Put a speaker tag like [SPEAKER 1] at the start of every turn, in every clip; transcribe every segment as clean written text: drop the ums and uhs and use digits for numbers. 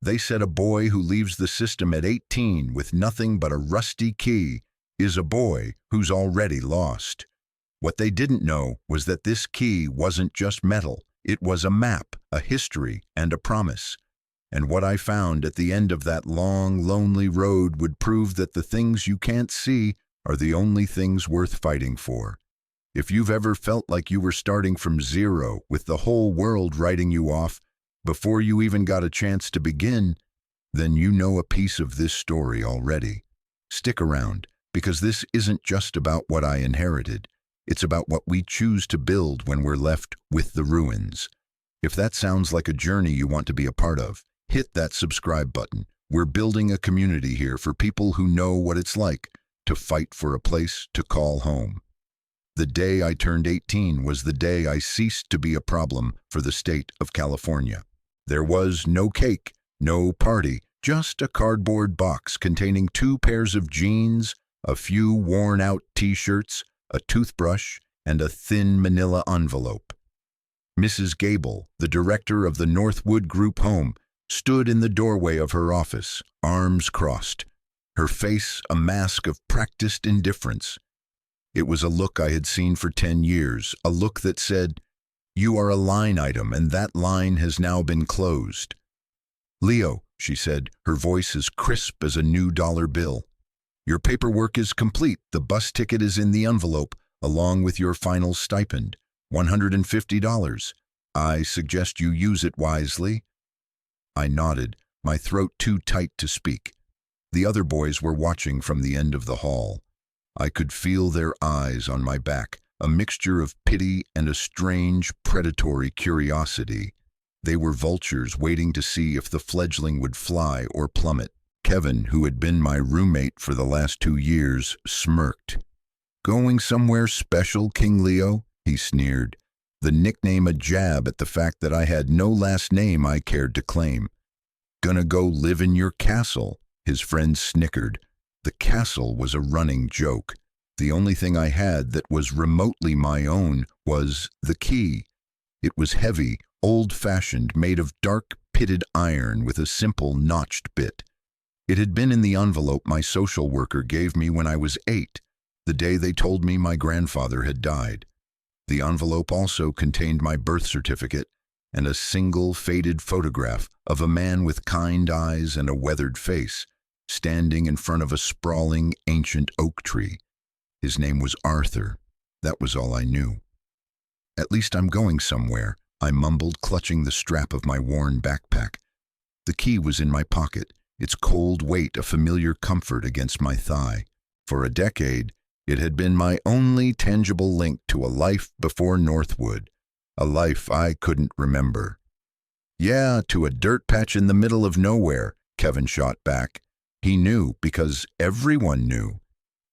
[SPEAKER 1] They said a boy who leaves the system at 18 with nothing but a rusty key is a boy who's already lost. What they didn't know was that this key wasn't just metal. It was a map, a history, and a promise. And what I found at the end of that long, lonely road would prove that the things you can't see are the only things worth fighting for. If you've ever felt like you were starting from zero with the whole world writing you off before you even got a chance to begin, then you know a piece of this story already. Stick around, because this isn't just about what I inherited. It's about what we choose to build when we're left with the ruins. If that sounds like a journey you want to be a part of, hit that subscribe button. We're building a community here for people who know what it's like to fight for a place to call home. The day I turned 18 was the day I ceased to be a problem for the state of California. There was no cake, no party, just a cardboard box containing 2 pairs of jeans, a few worn-out t-shirts, a toothbrush, and a thin manila envelope. Mrs. Gable, the director of the Northwood Group Home, stood in the doorway of her office, arms crossed, her face a mask of practiced indifference. It was a look I had seen for 10 years, a look that said, "You are a line item, and that line has now been closed." "Leo," she said, her voice as crisp as a new dollar bill, "your paperwork is complete. The bus ticket is in the envelope, along with your final stipend, $150. I suggest you use it wisely." I nodded, my throat too tight to speak. The other boys were watching from the end of the hall. I could feel their eyes on my back, a mixture of pity and a strange, predatory curiosity. They were vultures waiting to see if the fledgling would fly or plummet. Kevin, who had been my roommate for the last 2 years, smirked. "Going somewhere special, King Leo?" he sneered, the nickname a jab at the fact that I had no last name I cared to claim. "Gonna go live in your castle?" His friends snickered. The castle was a running joke. The only thing I had that was remotely my own was the key. It was heavy, old-fashioned, made of dark, pitted iron with a simple notched bit. It had been in the envelope my social worker gave me when I was 8, the day they told me my grandfather had died. The envelope also contained my birth certificate and a single faded photograph of a man with kind eyes and a weathered face, standing in front of a sprawling, ancient oak tree. His name was Arthur. That was all I knew. "At least I'm going somewhere," I mumbled, clutching the strap of my worn backpack. The key was in my pocket, its cold weight a familiar comfort against my thigh. For a decade, it had been my only tangible link to a life before Northwood, a life I couldn't remember. "Yeah, to a dirt patch in the middle of nowhere," Kevin shot back. He knew because everyone knew.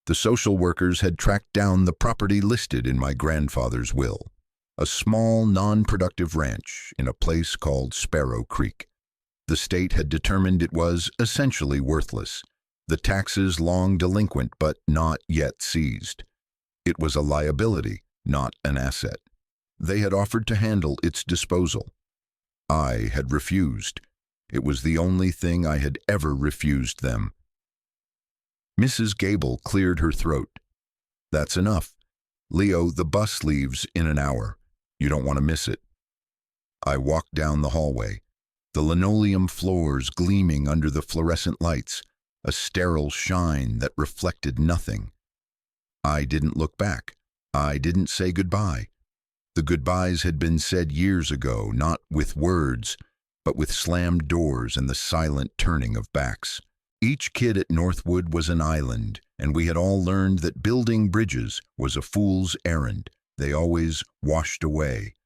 [SPEAKER 1] The social workers had tracked down the property listed in my grandfather's will, a small, non-productive ranch in a place called Sparrow Creek. The state had determined it was essentially worthless, the taxes long delinquent but not yet seized. It was a liability, not an asset. They had offered to handle its disposal. I had refused. It was the only thing I had ever refused them. Mrs. Gable cleared her throat. "That's enough. Leo, the bus leaves in an hour. You don't want to miss it." I walked down the hallway, the linoleum floors gleaming under the fluorescent lights, a sterile shine that reflected nothing. I didn't look back. I didn't say goodbye. The goodbyes had been said years ago, not with words, but with slammed doors and the silent turning of backs. Each kid at Northwood was an island, and we had all learned that building bridges was a fool's errand. They always washed away.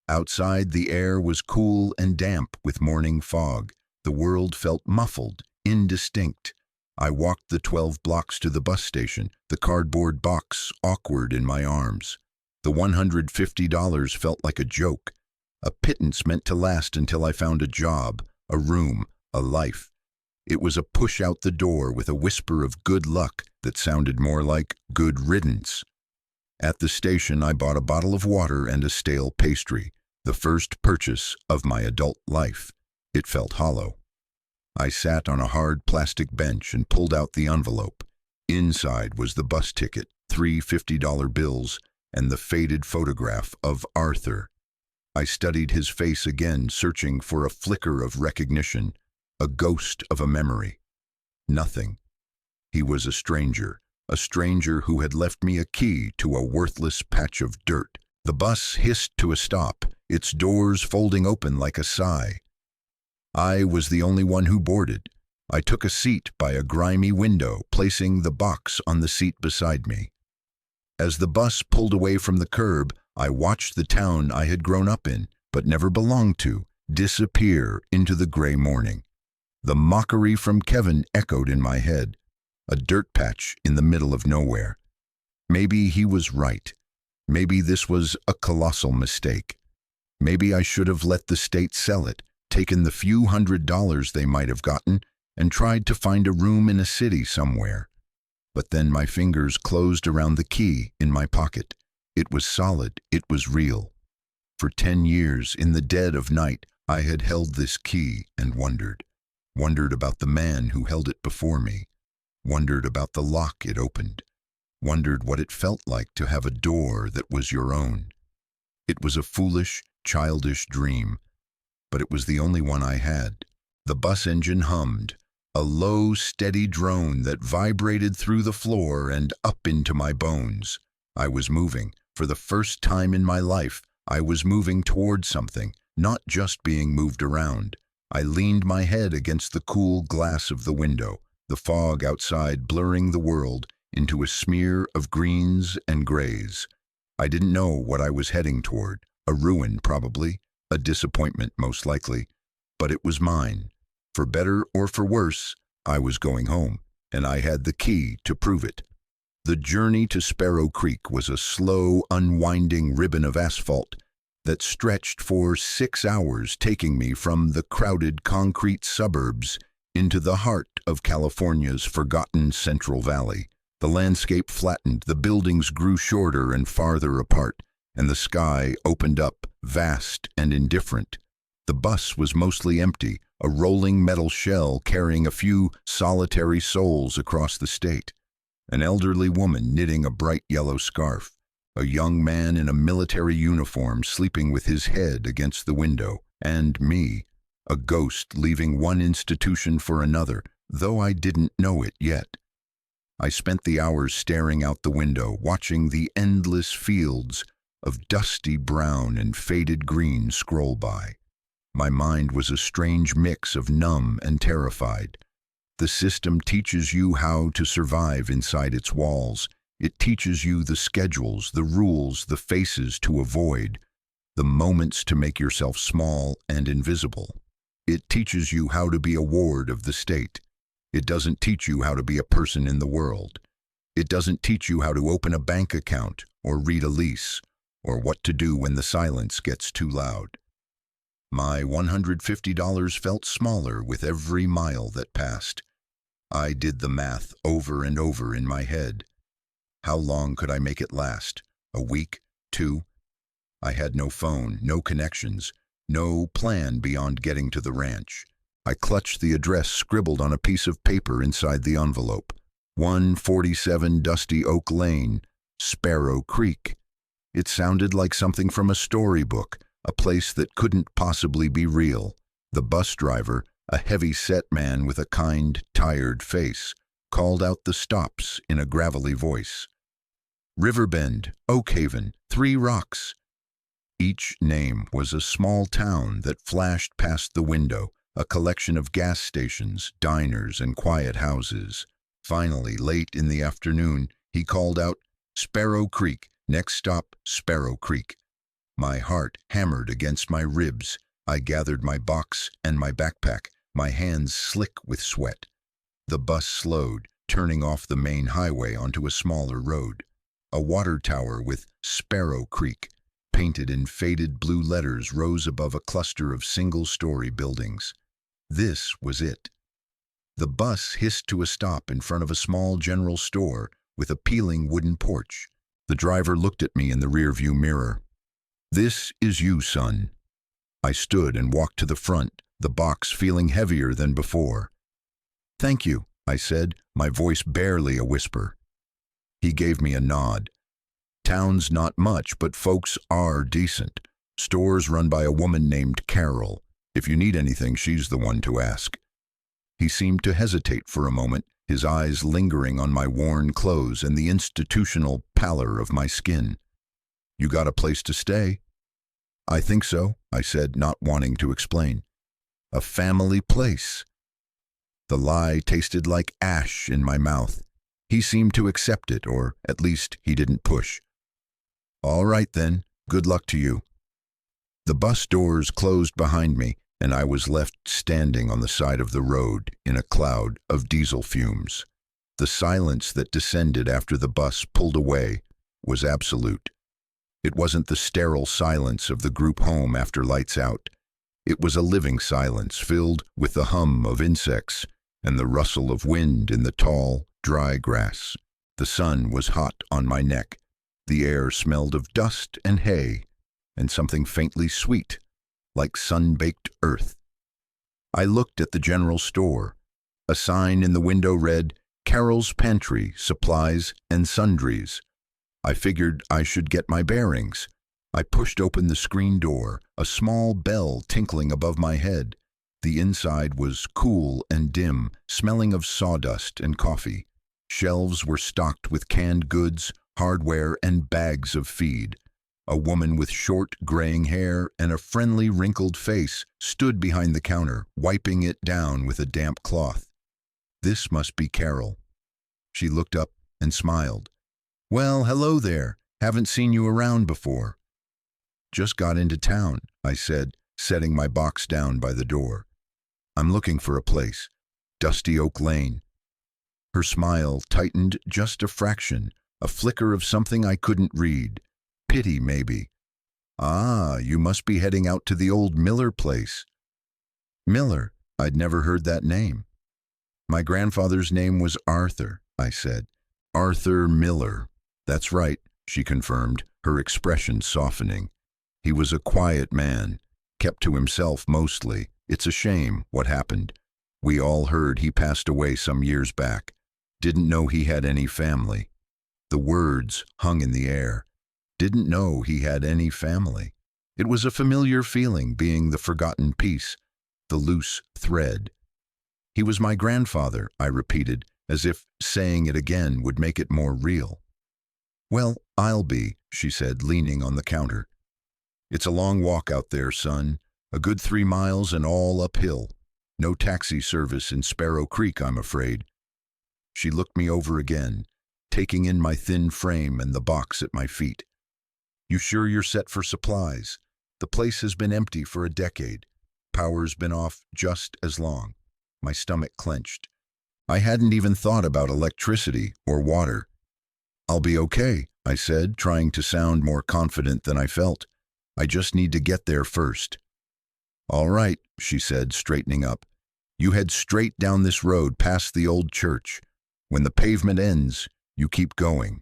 [SPEAKER 1] Outside, the air was cool and damp with morning fog. The world felt muffled, indistinct. I walked the 12 blocks to the bus station, the cardboard box awkward in my arms. The $150 felt like a joke, a pittance meant to last until I found a job, a room, a life. It was a push out the door with a whisper of good luck that sounded more like good riddance. At the station, I bought a bottle of water and a stale pastry, the first purchase of my adult life. It felt hollow. I sat on a hard plastic bench and pulled out the envelope. Inside was the bus ticket, three $50 bills, and the faded photograph of Arthur. I studied his face again, searching for a flicker of recognition, a ghost of a memory. Nothing. He was a stranger who had left me a key to a worthless patch of dirt. The bus hissed to a stop, its doors folding open like a sigh. I was the only one who boarded. I took a seat by a grimy window, placing the box on the seat beside me. As the bus pulled away from the curb, I watched the town I had grown up in, but never belonged to, disappear into the gray morning. The mockery from Kevin echoed in my head, a dirt patch in the middle of nowhere. Maybe he was right. Maybe this was a colossal mistake. Maybe I should have let the state sell it, taken the few $100s they might have gotten, and tried to find a room in a city somewhere. But then my fingers closed around the key in my pocket. It was solid, it was real. For 10 years, in the dead of night, I had held this key and wondered about the man who held it before me, wondered about the lock it opened, wondered what it felt like to have a door that was your own. It was a foolish, childish dream, but it was the only one I had. The bus engine hummed, a low, steady drone that vibrated through the floor and up into my bones. I was moving. For the first time in my life, I was moving toward something, not just being moved around. I leaned my head against the cool glass of the window, the fog outside blurring the world into a smear of greens and grays. I didn't know what I was heading toward, a ruin probably, a disappointment most likely, but it was mine. For better or for worse, I was going home, and I had the key to prove it. The journey to Sparrow Creek was a slow, unwinding ribbon of asphalt that stretched for 6 hours, taking me from the crowded concrete suburbs into the heart of California's forgotten Central Valley. The landscape flattened, the buildings grew shorter and farther apart, and the sky opened up, vast and indifferent. The bus was mostly empty, a rolling metal shell carrying a few solitary souls across the state. An elderly woman knitting a bright yellow scarf, a young man in a military uniform sleeping with his head against the window, and me, a ghost leaving one institution for another, though I didn't know it yet. I spent the hours staring out the window, watching the endless fields of dusty brown and faded green scroll by. My mind was a strange mix of numb and terrified. The system teaches you how to survive inside its walls. It teaches you the schedules, the rules, the faces to avoid, the moments to make yourself small and invisible. It teaches you how to be a ward of the state. It doesn't teach you how to be a person in the world. It doesn't teach you how to open a bank account or read a lease, or what to do when the silence gets too loud. My $150 felt smaller with every mile that passed. I did the math over and over in my head. How long could I make it last? A week? 2? I had no phone, no connections, no plan beyond getting to the ranch. I clutched the address scribbled on a piece of paper inside the envelope. 147 Dusty Oak Lane, Sparrow Creek. It sounded like something from a storybook, a place that couldn't possibly be real. The bus driver, a heavy-set man with a kind, tired face, called out the stops in a gravelly voice. Riverbend, Oakhaven, 3 Rocks. Each name was a small town that flashed past the window, a collection of gas stations, diners, and quiet houses. Finally, late in the afternoon, he called out, Sparrow Creek, next stop, Sparrow Creek. My heart hammered against my ribs. I gathered my box and my backpack, my hands slick with sweat. The bus slowed, turning off the main highway onto a smaller road. A water tower with Sparrow Creek, painted in faded blue letters, rose above a cluster of single-story buildings. This was it. The bus hissed to a stop in front of a small general store with a peeling wooden porch. The driver looked at me in the rearview mirror. This is you, son. I stood and walked to the front, the box feeling heavier than before. "Thank you," I said, my voice barely a whisper. He gave me a nod. "Town's not much, but folks are decent. Store's run by a woman named Carol. If you need anything, she's the one to ask." He seemed to hesitate for a moment, his eyes lingering on my worn clothes and the institutional pallor of my skin. "You got a place to stay?" "I think so," I said, not wanting to explain. "A family place." The lie tasted like ash in my mouth. He seemed to accept it, or at least he didn't push. "All right then, good luck to you." The bus doors closed behind me, and I was left standing on the side of the road in a cloud of diesel fumes. The silence that descended after the bus pulled away was absolute. It wasn't the sterile silence of the group home after lights out. It was a living silence filled with the hum of insects and the rustle of wind in the tall, dry grass. The sun was hot on my neck. The air smelled of dust and hay, and something faintly sweet, like sun-baked earth. I looked at the general store. A sign in the window read, "Carol's Pantry, Supplies and Sundries." I figured I should get my bearings. I pushed open the screen door, a small bell tinkling above my head. The inside was cool and dim, smelling of sawdust and coffee. Shelves were stocked with canned goods, hardware, and bags of feed. A woman with short, graying hair and a friendly, wrinkled face stood behind the counter, wiping it down with a damp cloth. This must be Carol. She looked up and smiled. "Well, hello there. Haven't seen you around before." "Just got into town," I said, setting my box down by the door. "I'm looking for a place. Dusty Oak Lane." Her smile tightened just a fraction, a flicker of something I couldn't read. Pity, maybe. "Ah, you must be heading out to the old Miller place." "Miller?" I'd never heard that name. "My grandfather's name was Arthur," I said. "Arthur Miller." "That's right," she confirmed, her expression softening. "He was a quiet man, kept to himself mostly. It's a shame what happened. We all heard he passed away some years back. Didn't know he had any family." The words hung in the air. Didn't know he had any family. It was a familiar feeling, being the forgotten piece, the loose thread. "He was my grandfather," I repeated, as if saying it again would make it more real. "Well, I'll be," she said, leaning on the counter. "It's a long walk out there, son. A good 3 miles and all uphill. No taxi service in Sparrow Creek, I'm afraid." She looked me over again, taking in my thin frame and the box at my feet. "You sure you're set for supplies? The place has been empty for a decade. Power's been off just as long." My stomach clenched. I hadn't even thought about electricity or water. "I'll be okay," I said, trying to sound more confident than I felt. "I just need to get there first." "All right," she said, straightening up. "You head straight down this road past the old church. When the pavement ends, you keep going.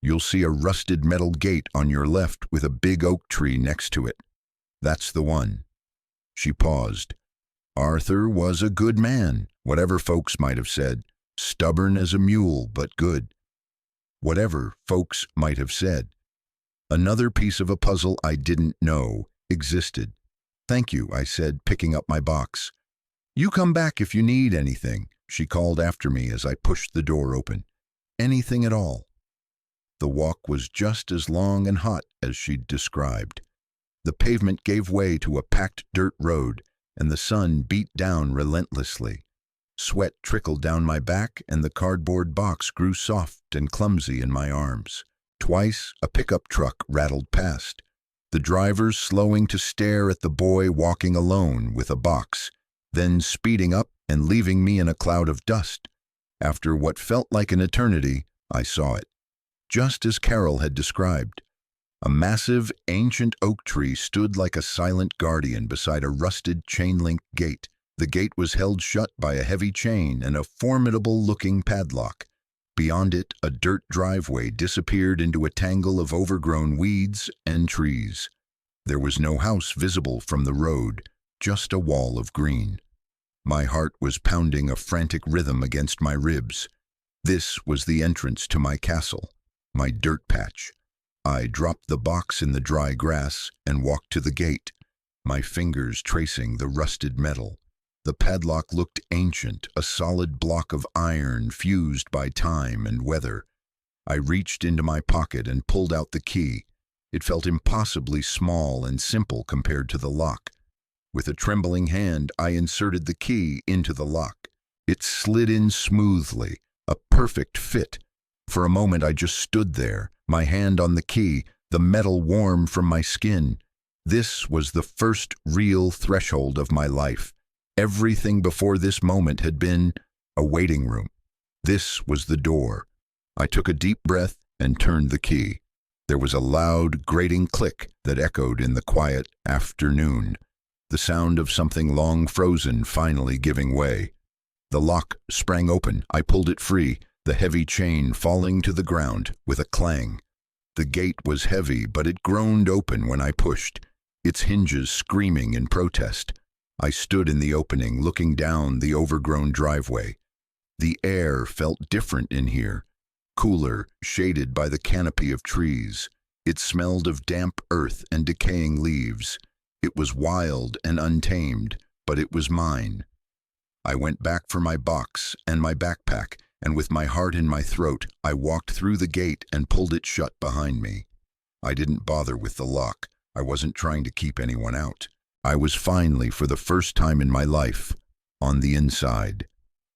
[SPEAKER 1] You'll see a rusted metal gate on your left with a big oak tree next to it. That's the one." She paused. Arthur was a good man, whatever folks might have said. Stubborn as a mule, but good. Whatever folks might have said. Another piece of a puzzle I didn't know existed. "Thank you," I said, picking up my box. "You come back if you need anything," she called after me as I pushed the door open. "Anything at all." The walk was just as long and hot as she'd described. The pavement gave way to a packed dirt road, and the sun beat down relentlessly. Sweat trickled down my back, and the cardboard box grew soft and clumsy in my arms. Twice, a pickup truck rattled past, the drivers slowing to stare at the boy walking alone with a box, then speeding up and leaving me in a cloud of dust. After what felt like an eternity, I saw it. Just as Carol had described. A massive, ancient oak tree stood like a silent guardian beside a rusted chain-link gate. The gate was held shut by a heavy chain and a formidable-looking padlock. Beyond it, a dirt driveway disappeared into a tangle of overgrown weeds and trees. There was no house visible from the road, just a wall of green. My heart was pounding a frantic rhythm against my ribs. This was the entrance to my castle, my dirt patch. I dropped the box in the dry grass and walked to the gate, my fingers tracing the rusted metal. The padlock looked ancient, a solid block of iron fused by time and weather. I reached into my pocket and pulled out the key. It felt impossibly small and simple compared to the lock. With a trembling hand, I inserted the key into the lock. It slid in smoothly, a perfect fit. For a moment I just stood there, my hand on the key, the metal warm from my skin. This was the first real threshold of my life. Everything before this moment had been a waiting room. This was the door. I took a deep breath and turned the key. There was a loud, grating click that echoed in the quiet afternoon, the sound of something long frozen finally giving way. The lock sprang open. I pulled it free, the heavy chain falling to the ground with a clang. The gate was heavy, but it groaned open when I pushed, its hinges screaming in protest. I stood in the opening, looking down the overgrown driveway. The air felt different in here, cooler, shaded by the canopy of trees. It smelled of damp earth and decaying leaves. It was wild and untamed, but it was mine. I went back for my box and my backpack, and with my heart in my throat, I walked through the gate and pulled it shut behind me. I didn't bother with the lock. I wasn't trying to keep anyone out. I was finally, for the first time in my life, on the inside.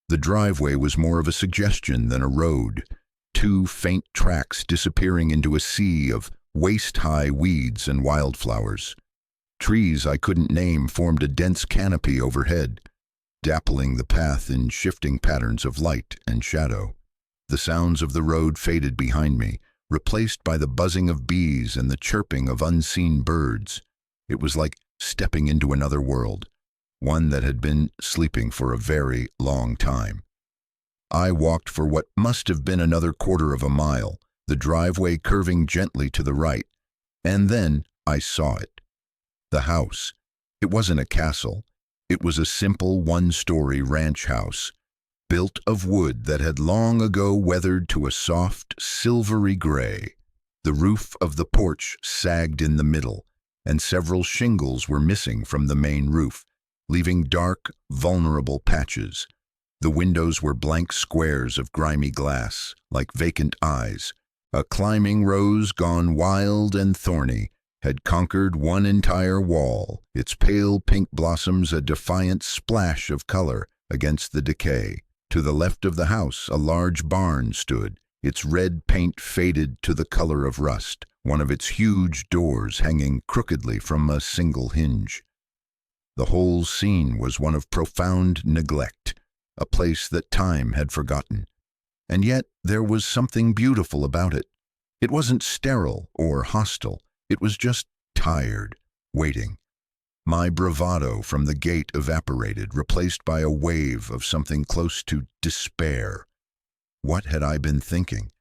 [SPEAKER 1] The driveway was more of a suggestion than a road, two faint tracks disappearing into a sea of waist-high weeds and wildflowers. Trees I couldn't name formed a dense canopy overhead, dappling the path in shifting patterns of light and shadow. The sounds of the road faded behind me, replaced by the buzzing of bees and the chirping of unseen birds. It was like stepping into another world, one that had been sleeping for a very long time. I walked for what must have been another quarter of a mile, the driveway curving gently to the right, and then I saw it. The house. It wasn't a castle. It was a simple one-story ranch house, built of wood that had long ago weathered to a soft, silvery gray. The roof of the porch sagged in the middle, and several shingles were missing from the main roof, leaving dark, vulnerable patches. The windows were blank squares of grimy glass, like vacant eyes. A climbing rose gone wild and thorny had conquered one entire wall, its pale pink blossoms a defiant splash of color against the decay. To the left of the house, a large barn stood, its red paint faded to the color of rust, one of its huge doors hanging crookedly from a single hinge. The whole scene was one of profound neglect, a place that time had forgotten. And yet there was something beautiful about it. It wasn't sterile or hostile. It was just tired, waiting. My bravado from the gate evaporated, replaced by a wave of something close to despair. What had I been thinking?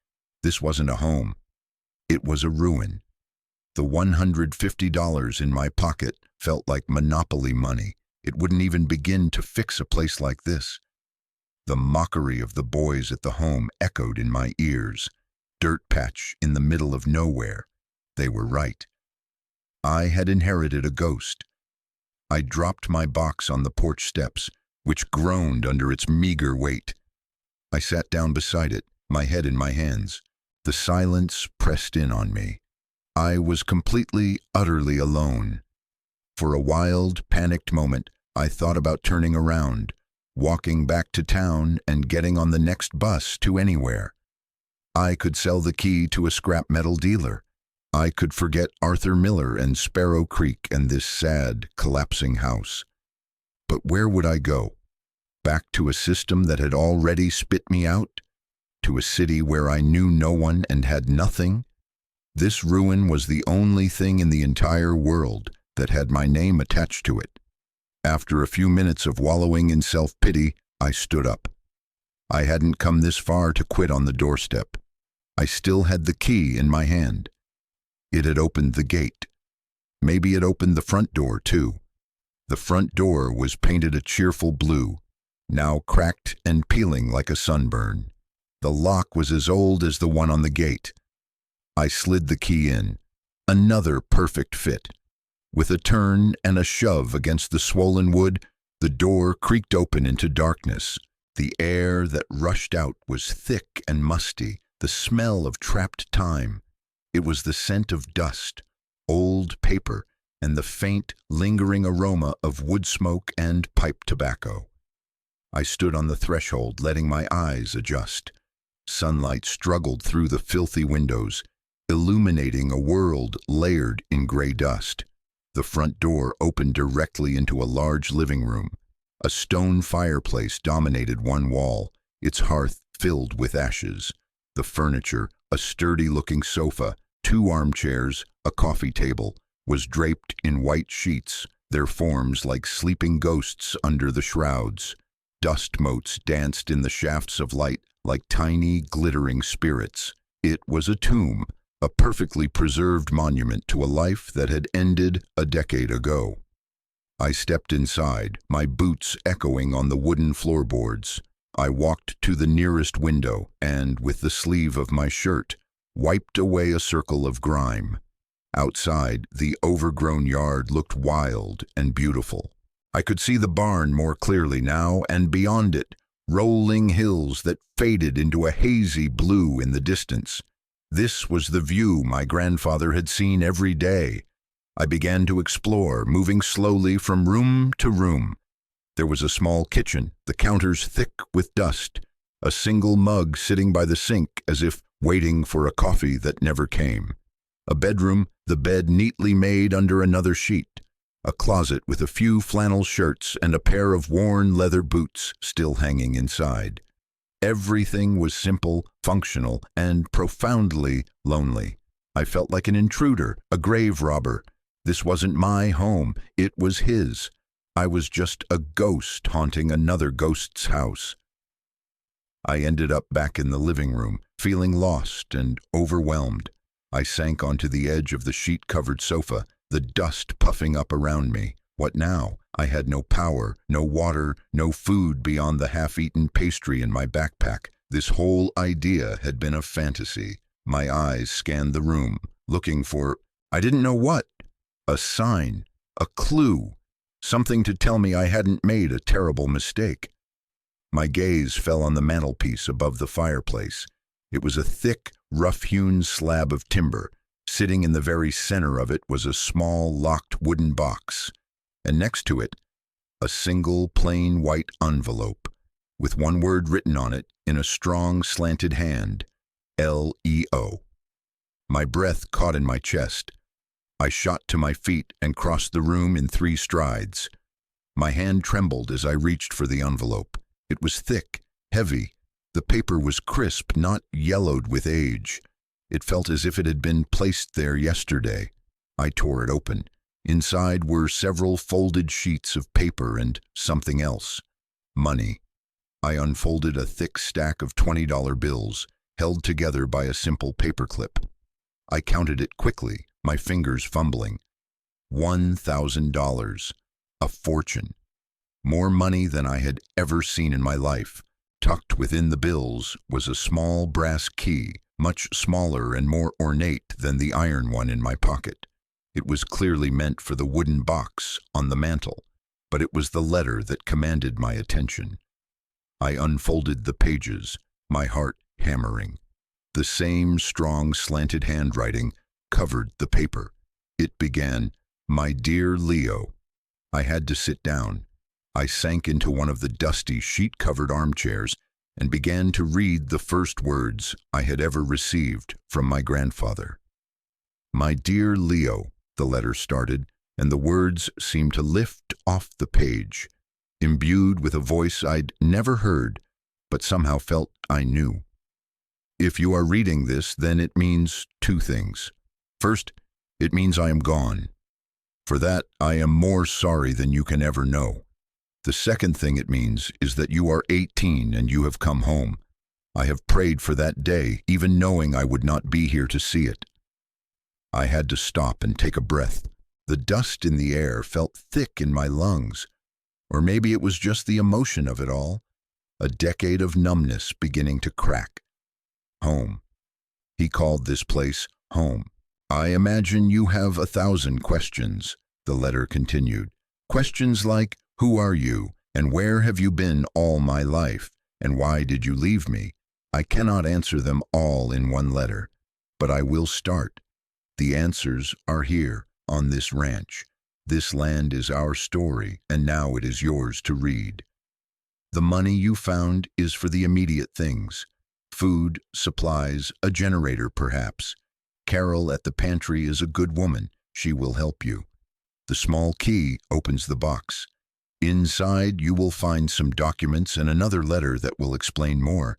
[SPEAKER 1] This wasn't a home. It was a ruin. The $150 in my pocket felt like monopoly money. It wouldn't even begin to fix a place like this. The mockery of the boys at the home echoed in my ears. Dirt patch in the middle of nowhere. They were right. I had inherited a ghost. I dropped my box on the porch steps, which groaned under its meager weight. I sat down beside it, my head in my hands. The silence pressed in on me. I was completely, utterly alone. For a wild, panicked moment, I thought about turning around, walking back to town and getting on the next bus to anywhere. I could sell the key to a scrap metal dealer. I could forget Arthur Miller and Sparrow Creek and this sad, collapsing house. But where would I go? Back to a system that had already spit me out? To a city where I knew no one and had nothing? This ruin was the only thing in the entire world that had my name attached to it. After a few minutes of wallowing in self-pity, I stood up. I hadn't come this far to quit on the doorstep. I still had the key in my hand. It had opened the gate. Maybe it opened the front door, too. The front door was painted a cheerful blue, now cracked and peeling like a sunburn. The lock was as old as the one on the gate. I slid the key in. Another perfect fit. With a turn and a shove against the swollen wood, the door creaked open into darkness. The air that rushed out was thick and musty, the smell of trapped time. It was the scent of dust, old paper, and the faint, lingering aroma of wood smoke and pipe tobacco. I stood on the threshold, letting my eyes adjust. Sunlight struggled through the filthy windows, illuminating a world layered in gray dust. The front door opened directly into a large living room. A stone fireplace dominated one wall, its hearth filled with ashes. The furniture, a sturdy-looking sofa, 2 armchairs, a coffee table, was draped in white sheets, their forms like sleeping ghosts under the shrouds. Dust motes danced in the shafts of light like tiny, glittering spirits. It was a tomb, a perfectly preserved monument to a life that had ended a decade ago. I stepped inside, my boots echoing on the wooden floorboards. I walked to the nearest window and, with the sleeve of my shirt, wiped away a circle of grime. Outside, the overgrown yard looked wild and beautiful. I could see the barn more clearly now, and beyond it, rolling hills that faded into a hazy blue in the distance. This was the view my grandfather had seen every day. I began to explore, moving slowly from room to room. There was a small kitchen, the counters thick with dust, a single mug sitting by the sink as if waiting for a coffee that never came. A bedroom, the bed neatly made under another sheet. A closet with a few flannel shirts and a pair of worn leather boots still hanging inside. Everything was simple, functional, and profoundly lonely. I felt like an intruder, a grave robber. This wasn't my home, it was his. I was just a ghost haunting another ghost's house. I ended up back in the living room, feeling lost and overwhelmed. I sank onto the edge of the sheet-covered sofa, the dust puffing up around me. What now? I had no power, no water, no food beyond the half-eaten pastry in my backpack. This whole idea had been a fantasy. My eyes scanned the room, looking for, I didn't know what. A sign, a clue, something to tell me I hadn't made a terrible mistake. My gaze fell on the mantelpiece above the fireplace. It was a thick, rough-hewn slab of timber. Sitting in the very center of it was a small, locked wooden box, and next to it, a single, plain white envelope, with one word written on it in a strong, slanted hand, L-E-O. My breath caught in my chest. I shot to my feet and crossed the room in 3 strides. My hand trembled as I reached for the envelope. It was thick, heavy. The paper was crisp, not yellowed with age. It felt as if it had been placed there yesterday. I tore it open. Inside were several folded sheets of paper and something else. Money. I unfolded a thick stack of $20 bills, held together by a simple paperclip. I counted it quickly, my fingers fumbling. $1,000. A fortune. More money than I had ever seen in my life. Tucked within the bills was a small brass key, much smaller and more ornate than the iron one in my pocket. It was clearly meant for the wooden box on the mantel, but it was the letter that commanded my attention. I unfolded the pages, my heart hammering. The same strong, slanted handwriting covered the paper. It began, "My dear Leo." I had to sit down. I sank into one of the dusty, sheet-covered armchairs and began to read the first words I had ever received from my grandfather. "My dear Leo," the letter started, and the words seemed to lift off the page, imbued with a voice I'd never heard, but somehow felt I knew. "If you are reading this, then it means 2 things. First, it means I am gone. For that, I am more sorry than you can ever know. The second thing it means is that you are 18 and you have come home. I have prayed for that day, even knowing I would not be here to see it." I had to stop and take a breath. The dust in the air felt thick in my lungs, or maybe it was just the emotion of it all, a decade of numbness beginning to crack. Home. He called this place home. I imagine you have 1,000 questions, the letter continued. Questions like, who are you, and where have you been all my life, and why did you leave me? I cannot answer them all in one letter, but I will start. The answers are here, on this ranch. This land is our story, and now it is yours to read. The money you found is for the immediate things. Food, supplies, a generator perhaps. Carol at the pantry is a good woman. She will help you. The small key opens the box. Inside you will find some documents and another letter that will explain more.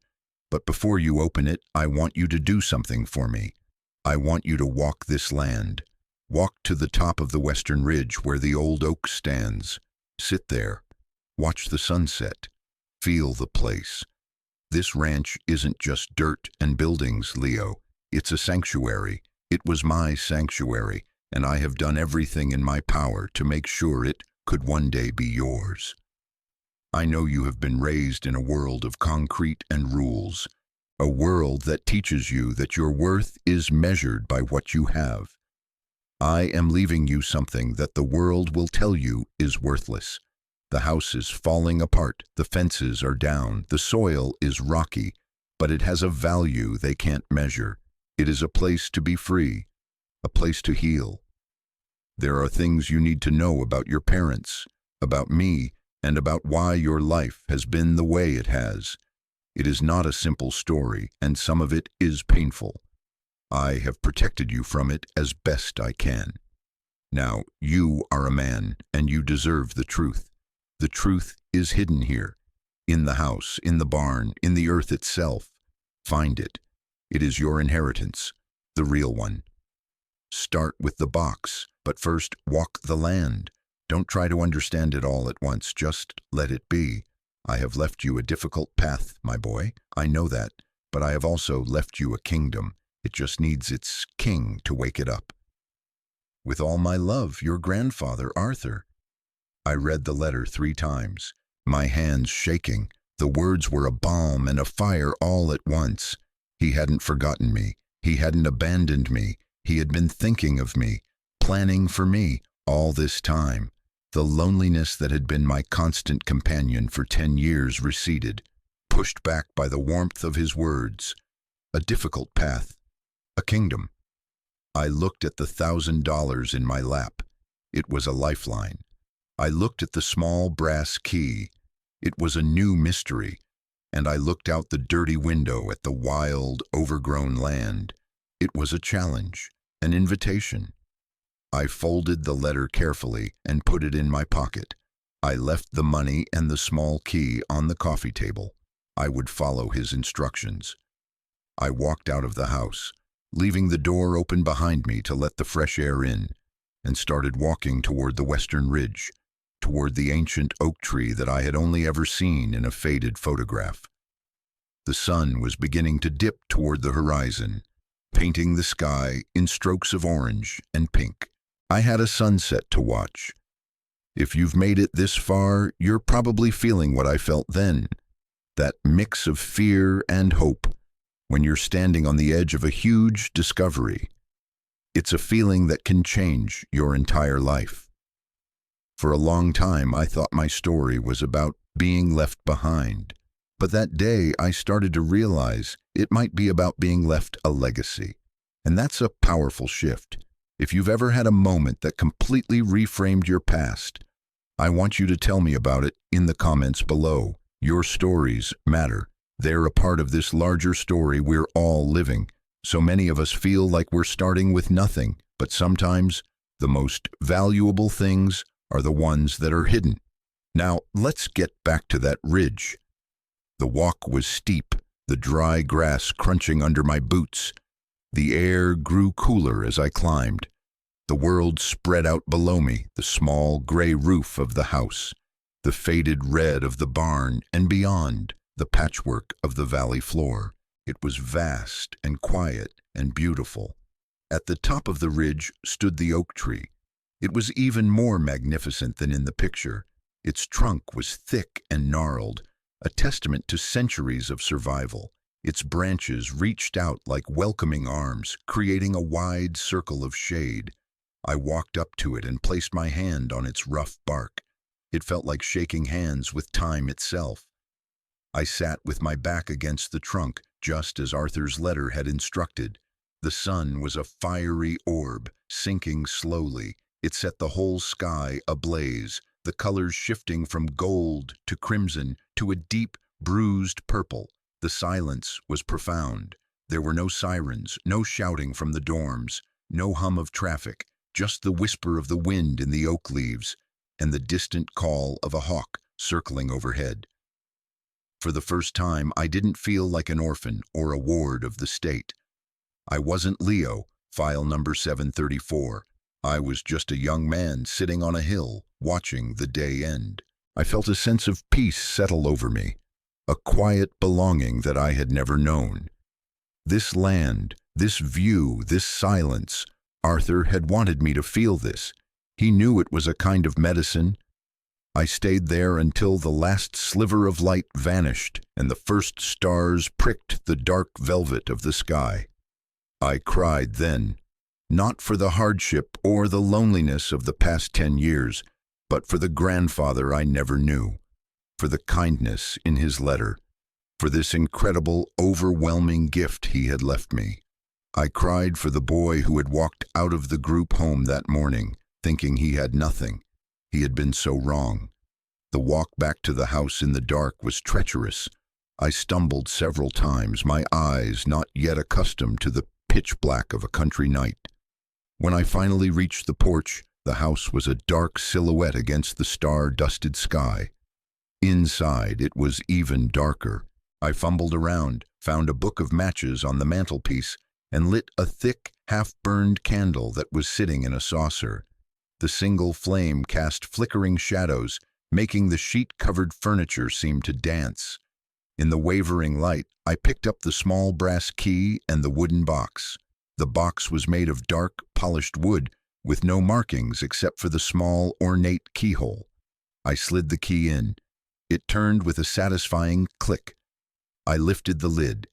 [SPEAKER 1] But before you open it, I want you to do something for me. I want you to walk this land. Walk to the top of the western ridge where the old oak stands. Sit there. Watch the sunset. Feel the place. This ranch isn't just dirt and buildings, Leo. It's a sanctuary. It was my sanctuary, and I have done everything in my power to make sure it could one day be yours. I know you have been raised in a world of concrete and rules, a world that teaches you that your worth is measured by what you have. I am leaving you something that the world will tell you is worthless. The house is falling apart, the fences are down, the soil is rocky, but it has a value they can't measure. It is a place to be free, a place to heal. There are things you need to know about your parents, about me, and about why your life has been the way it has. It is not a simple story, and some of it is painful. I have protected you from it as best I can. Now, you are a man, and you deserve the truth. The truth is hidden here, in the house, in the barn, in the earth itself. Find it. It is your inheritance, the real one. Start with the box, but first walk the land. Don't try to understand it all at once, just let it be. I have left you a difficult path, my boy. I know that, but I have also left you a kingdom. It just needs its king to wake it up. With all my love, your grandfather, Arthur. I read the letter 3 times, my hands shaking. The words were a balm and a fire all at once. He hadn't forgotten me. He hadn't abandoned me. He had been thinking of me, planning for me all this time. The loneliness that had been my constant companion for 10 years receded, pushed back by the warmth of his words. A difficult path, a kingdom. I looked at the $1,000 in my lap. It was a lifeline. I looked at the small brass key. It was a new mystery. And I looked out the dirty window at the wild, overgrown land. It was a challenge, an invitation. I folded the letter carefully and put it in my pocket. I left the money and the small key on the coffee table. I would follow his instructions. I walked out of the house, leaving the door open behind me to let the fresh air in, and started walking toward the western ridge, toward the ancient oak tree that I had only ever seen in a faded photograph. The sun was beginning to dip toward the horizon, painting the sky in strokes of orange and pink. I had a sunset to watch. If you've made it this far, you're probably feeling what I felt then, that mix of fear and hope when you're standing on the edge of a huge discovery. It's a feeling that can change your entire life. For a long time, I thought my story was about being left behind. But that day, I started to realize it might be about being left a legacy. And that's a powerful shift. If you've ever had a moment that completely reframed your past, I want you to tell me about it in the comments below. Your stories matter. They're a part of this larger story we're all living. So many of us feel like we're starting with nothing, but sometimes the most valuable things are the ones that are hidden. Now, let's get back to that ridge. The walk was steep, the dry grass crunching under my boots. The air grew cooler as I climbed. The world spread out below me, the small gray roof of the house, the faded red of the barn, and beyond, the patchwork of the valley floor. It was vast and quiet and beautiful. At the top of the ridge stood the oak tree. It was even more magnificent than in the picture. Its trunk was thick and gnarled, a testament to centuries of survival. Its branches reached out like welcoming arms, creating a wide circle of shade. I walked up to it and placed my hand on its rough bark. It felt like shaking hands with time itself. I sat with my back against the trunk, just as Arthur's letter had instructed. The sun was a fiery orb, sinking slowly. It set the whole sky ablaze, the colors shifting from gold to crimson to a deep, bruised purple. The silence was profound. There were no sirens, no shouting from the dorms, no hum of traffic, just the whisper of the wind in the oak leaves and the distant call of a hawk circling overhead. For the first time, I didn't feel like an orphan or a ward of the state. I wasn't Leo, file number 734. I was just a young man sitting on a hill, watching the day end. I felt a sense of peace settle over me, a quiet belonging that I had never known. This land, this view, this silence, Arthur had wanted me to feel this. He knew it was a kind of medicine. I stayed there until the last sliver of light vanished and the first stars pricked the dark velvet of the sky. I cried then, not for the hardship or the loneliness of the past 10 years, but for the grandfather I never knew, for the kindness in his letter, for this incredible, overwhelming gift he had left me. I cried for the boy who had walked out of the group home that morning, thinking he had nothing. He had been so wrong. The walk back to the house in the dark was treacherous. I stumbled several times, my eyes not yet accustomed to the pitch black of a country night. When I finally reached the porch, the house was a dark silhouette against the star-dusted sky. Inside, it was even darker. I fumbled around, found a book of matches on the mantelpiece, and lit a thick, half-burned candle that was sitting in a saucer. The single flame cast flickering shadows, making the sheet-covered furniture seem to dance. In the wavering light, I picked up the small brass key and the wooden box. The box was made of dark, polished wood, with no markings except for the small, ornate keyhole. I slid the key in. It turned with a satisfying click. I lifted the lid.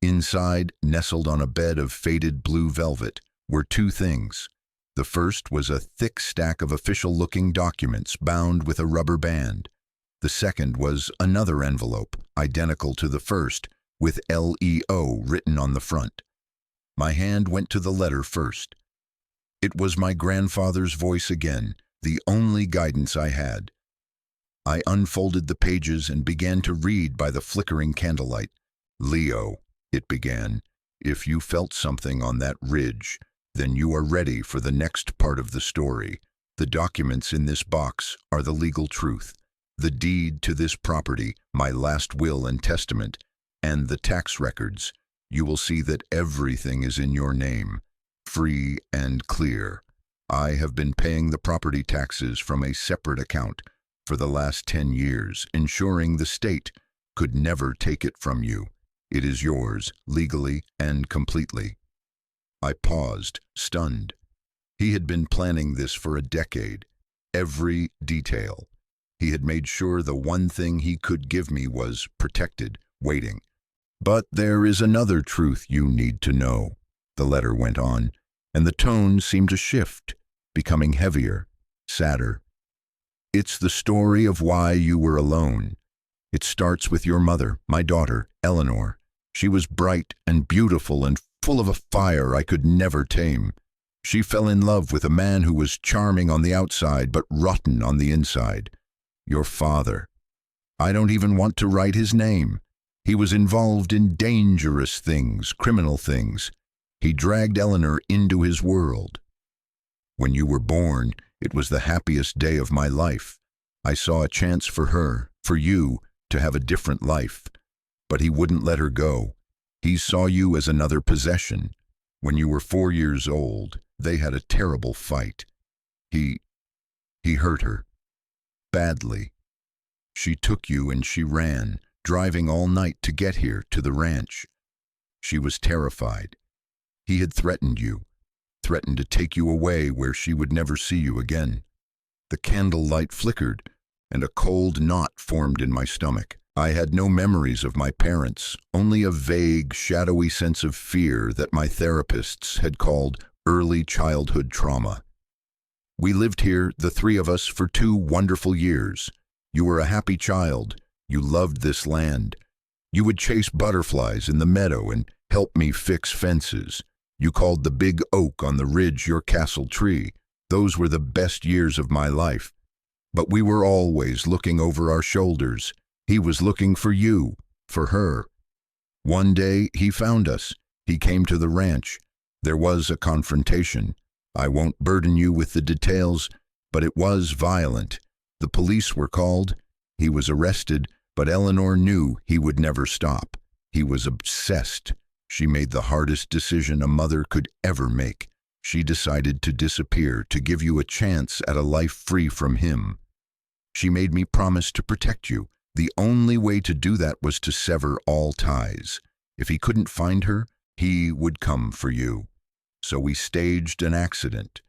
[SPEAKER 1] Inside, nestled on a bed of faded blue velvet, were two things. The first was a thick stack of official-looking documents bound with a rubber band. The second was another envelope, identical to the first, with LEO written on the front. My hand went to the letter first. It was my grandfather's voice again, the only guidance I had. I unfolded the pages and began to read by the flickering candlelight. "Leo," it began, "if you felt something on that ridge, then you are ready for the next part of the story. The documents in this box are the legal truth. The deed to this property, my last will and testament, and the tax records. You will see that everything is in your name, free and clear. I have been paying the property taxes from a separate account for the last 10 years, ensuring the state could never take it from you. It is yours, legally and completely." I paused, stunned. He had been planning this for a decade, every detail. He had made sure the one thing he could give me was protected, waiting. "But there is another truth you need to know," the letter went on, and the tone seemed to shift, becoming heavier, sadder. "It's the story of why you were alone. It starts with your mother, my daughter, Eleanor. She was bright and beautiful and full of a fire I could never tame. She fell in love with a man who was charming on the outside but rotten on the inside. Your father. I don't even want to write his name. He was involved in dangerous things, criminal things. He dragged Eleanor into his world. When you were born, it was the happiest day of my life. I saw a chance for her, for you, to have a different life. But he wouldn't let her go. He saw you as another possession. When you were 4 years old, they had a terrible fight. He hurt her. Badly. She took you and she ran, driving all night to get here to the ranch. She was terrified. He had threatened you. threatened to take you away where she would never see you again. The candle light flickered, and a cold knot formed in my stomach. I had no memories of my parents, only a vague, shadowy sense of fear that my therapists had called early childhood trauma. We lived here, the three of us, for 2 wonderful years. You were a happy child. You loved this land. You would chase butterflies in the meadow and help me fix fences. You called the big oak on the ridge your castle tree. Those were the best years of my life. But we were always looking over our shoulders. He was looking for you, for her. One day he found us. He came to the ranch. There was a confrontation. I won't burden you with the details, but it was violent. The police were called. He was arrested, but Eleanor knew he would never stop. He was obsessed. She made the hardest decision a mother could ever make. She decided to disappear, to give you a chance at a life free from him. She made me promise to protect you. The only way to do that was to sever all ties. If he couldn't find her, he would come for you. So we staged an accident.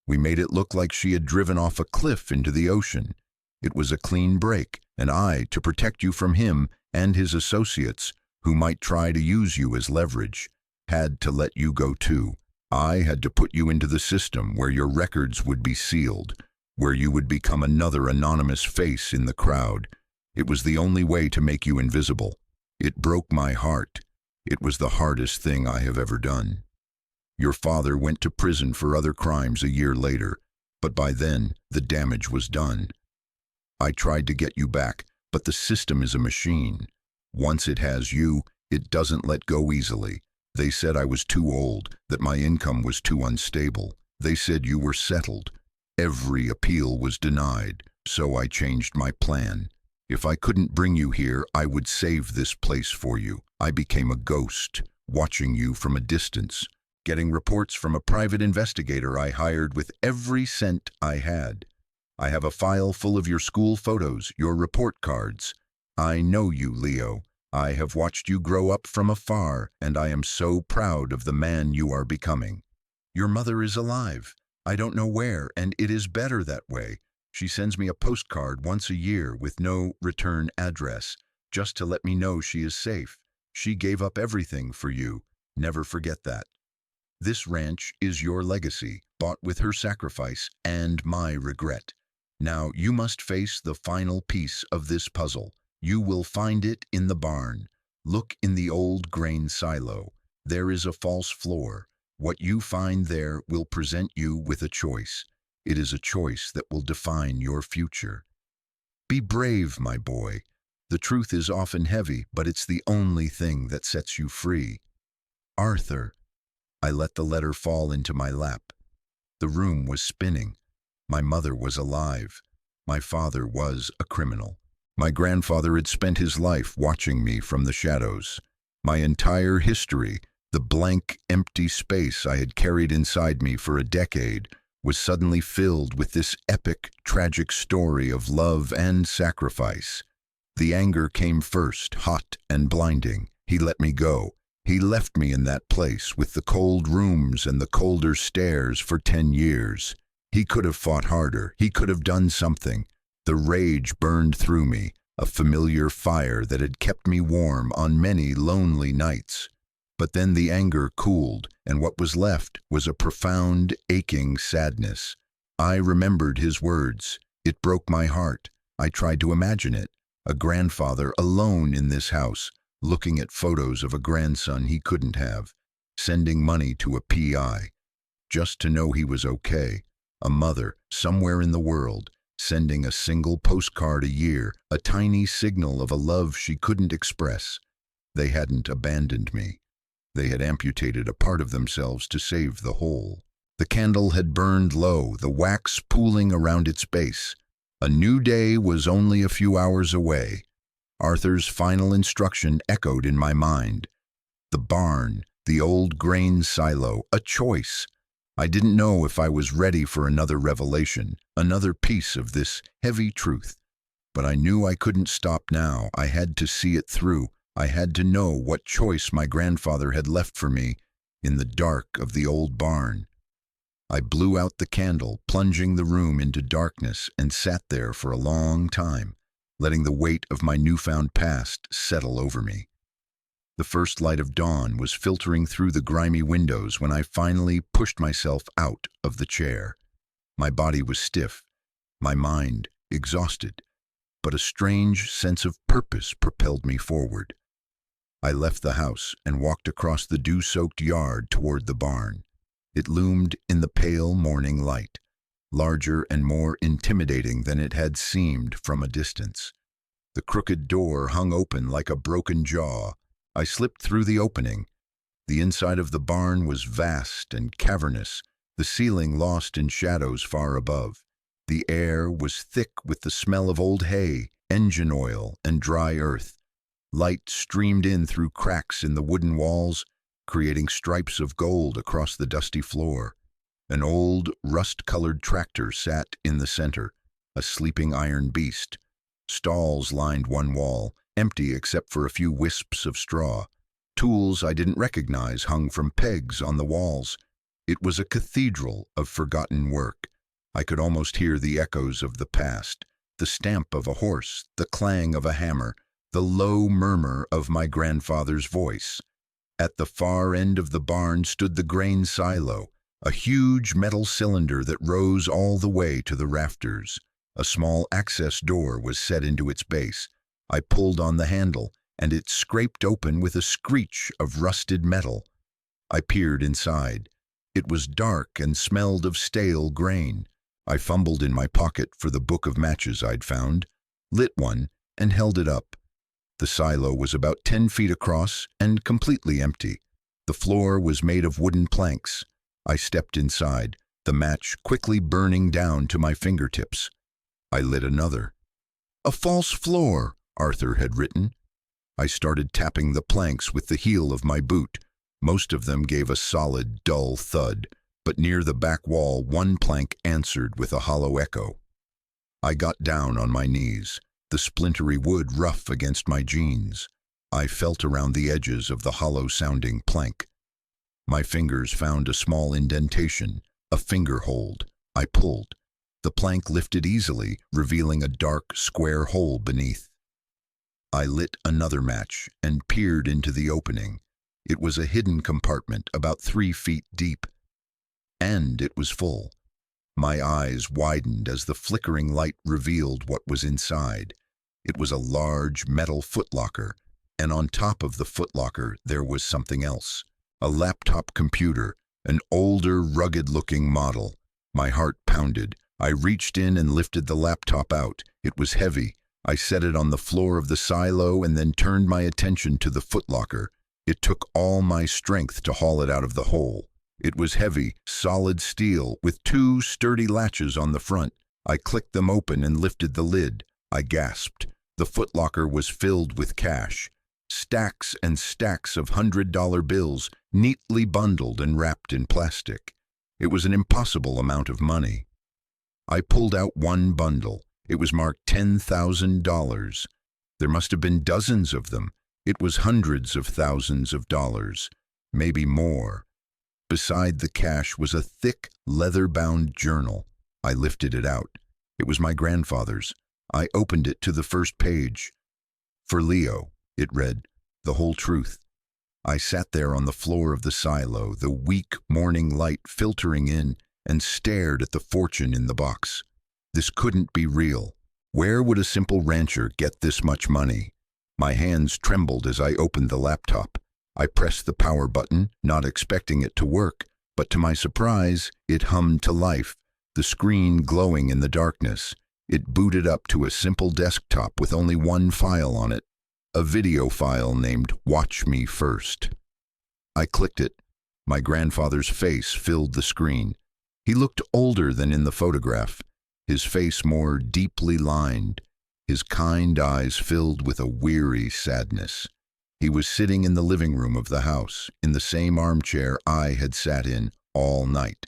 [SPEAKER 1] We made it look like she had driven off a cliff into the ocean. It was a clean break, and I, to protect you from him and his associates, who might try to use you as leverage, had to let you go too. I had to put you into the system where your records would be sealed, where you would become another anonymous face in the crowd. It was the only way to make you invisible. It broke my heart. It was the hardest thing I have ever done. Your father went to prison for other crimes a year later, but by then the damage was done. I tried to get you back, but the system is a machine. Once it has you, it doesn't let go easily. They said I was too old, that my income was too unstable. They said you were settled. Every appeal was denied, so I changed my plan. If I couldn't bring you here, I would save this place for you. I became a ghost, watching you from a distance, getting reports from a private investigator I hired with every cent I had. I have a file full of your school photos, your report cards. I know you, Leo. I have watched you grow up from afar, and I am so proud of the man you are becoming. Your mother is alive. I don't know where, and it is better that way. She sends me a postcard once a year with no return address, just to let me know she is safe. She gave up everything for you. Never forget that. This ranch is your legacy, bought with her sacrifice and my regret. Now you must face the final piece of this puzzle. You will find it in the barn. Look in the old grain silo. There is a false floor. What you find there will present you with a choice. It is a choice that will define your future. Be brave, my boy. The truth is often heavy, but it's the only thing that sets you free. Arthur. I let the letter fall into my lap. The room was spinning. My mother was alive. My father was a criminal. My grandfather had spent his life watching me from the shadows. My entire history, the blank, empty space I had carried inside me for a decade, was suddenly filled with this epic, tragic story of love and sacrifice. The anger came first, hot and blinding. He let me go. He left me in that place with the cold rooms and the colder stairs for 10 years. He could have fought harder. He could have done something. The rage burned through me, a familiar fire that had kept me warm on many lonely nights. But then the anger cooled, and what was left was a profound, aching sadness. I remembered his words. It broke my heart. I tried to imagine it. A grandfather alone in this house, looking at photos of a grandson he couldn't have, sending money to a PI, just to know he was okay. A mother, somewhere in the world, sending a single postcard a year, a tiny signal of a love she couldn't express. They hadn't abandoned me. They had amputated a part of themselves to save the whole. The candle had burned low, the wax pooling around its base. A new day was only a few hours away. Arthur's final instruction echoed in my mind. The barn, the old grain silo, a choice. I didn't know if I was ready for another revelation, another piece of this heavy truth. But I knew I couldn't stop now. I had to see it through. I had to know what choice my grandfather had left for me in the dark of the old barn. I blew out the candle, plunging the room into darkness, and sat there for a long time, letting the weight of my newfound past settle over me. The first light of dawn was filtering through the grimy windows when I finally pushed myself out of the chair. My body was stiff, my mind exhausted, but a strange sense of purpose propelled me forward. I left the house and walked across the dew-soaked yard toward the barn. It loomed in the pale morning light, larger and more intimidating than it had seemed from a distance. The crooked door hung open like a broken jaw. I slipped through the opening. The inside of the barn was vast and cavernous, the ceiling lost in shadows far above. The air was thick with the smell of old hay, engine oil, and dry earth. Light streamed in through cracks in the wooden walls, creating stripes of gold across the dusty floor. An old, rust-colored tractor sat in the center, a sleeping iron beast. Stalls lined one wall, empty except for a few wisps of straw. Tools I didn't recognize hung from pegs on the walls. It was a cathedral of forgotten work. I could almost hear the echoes of the past, the stamp of a horse, the clang of a hammer, the low murmur of my grandfather's voice. At the far end of the barn stood the grain silo, a huge metal cylinder that rose all the way to the rafters. A small access door was set into its base. I pulled on the handle, and it scraped open with a screech of rusted metal. I peered inside. It was dark and smelled of stale grain. I fumbled in my pocket for the book of matches I'd found, lit one, and held it up. The silo was about 10 feet across and completely empty. The floor was made of wooden planks. I stepped inside, the match quickly burning down to my fingertips. I lit another. "A false floor," Arthur had written. I started tapping the planks with the heel of my boot. Most of them gave a solid, dull thud, but near the back wall one plank answered with a hollow echo. I got down on my knees, the splintery wood rough against my jeans. I felt around the edges of the hollow-sounding plank. My fingers found a small indentation, a finger hold. I pulled. The plank lifted easily, revealing a dark, square hole beneath. I lit another match and peered into the opening. It was a hidden compartment about 3 feet deep. And it was full. My eyes widened as the flickering light revealed what was inside. It was a large metal footlocker, and on top of the footlocker there was something else. A laptop computer, an older, rugged-looking model. My heart pounded. I reached in and lifted the laptop out. It was heavy. I set it on the floor of the silo and then turned my attention to the footlocker. It took all my strength to haul it out of the hole. It was heavy, solid steel, with 2 sturdy latches on the front. I clicked them open and lifted the lid. I gasped. The footlocker was filled with cash. Stacks and stacks of $100 bills, neatly bundled and wrapped in plastic. It was an impossible amount of money. I pulled out one bundle. It was marked $10,000. There must have been dozens of them. It was hundreds of thousands of dollars, maybe more. Beside the cash was a thick, leather-bound journal. I lifted it out. It was my grandfather's. I opened it to the first page. "For Leo," it read, "the whole truth." I sat there on the floor of the silo, the weak morning light filtering in, and stared at the fortune in the box. This couldn't be real. Where would a simple rancher get this much money? My hands trembled as I opened the laptop. I pressed the power button, not expecting it to work, but to my surprise, it hummed to life, the screen glowing in the darkness. It booted up to a simple desktop with only one file on it, a video file named "Watch Me First." I clicked it. My grandfather's face filled the screen. He looked older than in the photograph, his face more deeply lined, his kind eyes filled with a weary sadness. He was sitting in the living room of the house, in the same armchair I had sat in all night.